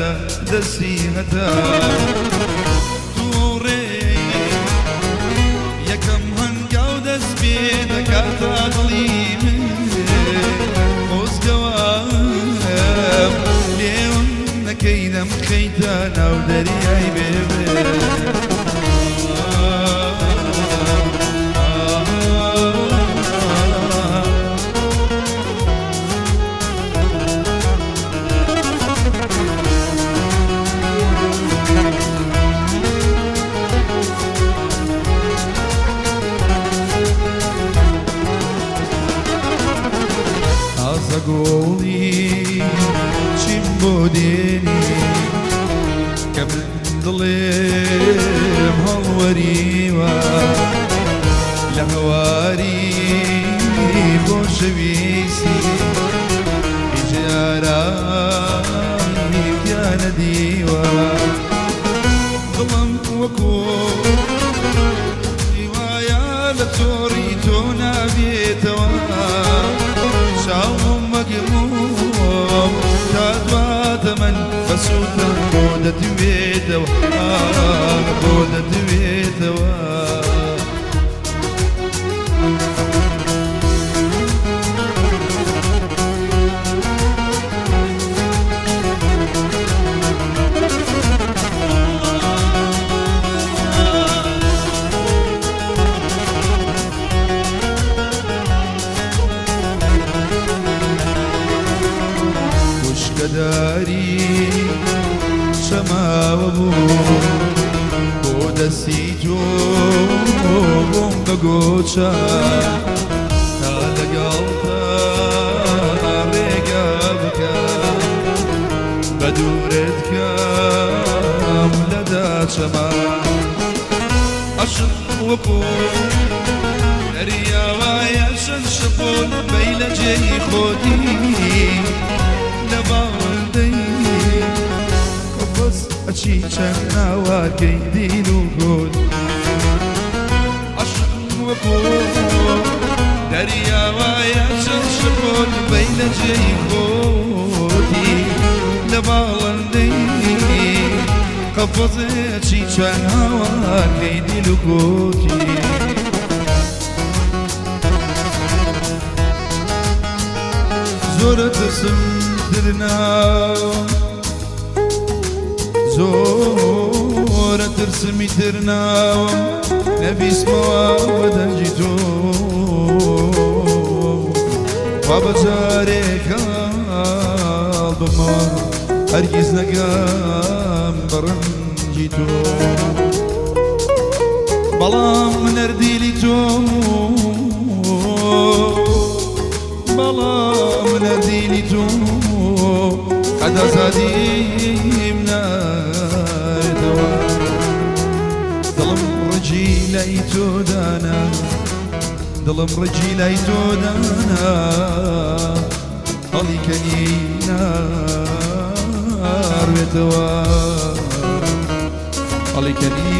لە دەستی هەتا تووڕێ یەکەم هەنگاو دەست پێ دەکاتە دڵی من خۆزگەوام لێون نەکەینەم خەیتە ناو دەریای بێبێ گۆڵی چیم بۆ دێنی کە من دڵێم هەڵوەریوە لە هەواری خۆشەویستی هیچ یارانی پیا نەدیوە دڵم وەکۆ دیوایە لە تۆڕی تۆ نابێتەوە شاوم مەگموم تا دواتە من بەسووتم بۆ دەتوێتەوە بۆ دەتوێتەوە داری شەماوە بوو بۆ دەستی تۆ بۆم بە گۆچە تا لەگەڵتە ڕێگە بکە بە دوورت کەم لەدا چەمان عەشق وەکۆ دەریاوایە شەن شەپۆن بەی لە جێی خۆتی ئەچی چەند ناوارکەی دیل و گۆل عەشق وەکۆ دەریاوایە چەند شەپۆن بەی لە جێی خۆتی لە باڵندەی قەفەزێ ئەچی چەند ناوارکەی دیل و گۆتی زۆرە ترسم درناوم زۆرە ترسمی تر ناوم نەبیستمەوە بە دەنجی تۆ وا بەجارێک هەڵبمەوە هەرگیز نەگەم بە ڕەنجی تۆ بەڵام من هەردیلی تۆ بەڵام من هەردیلی تۆ حەدا زادیم نایدەوە دڵم ڕەجی لای تۆ دانا دڵم ڕەجی لای تۆ دانا هەڵی کەنی ناڕوێتەوە هەڵی کەنی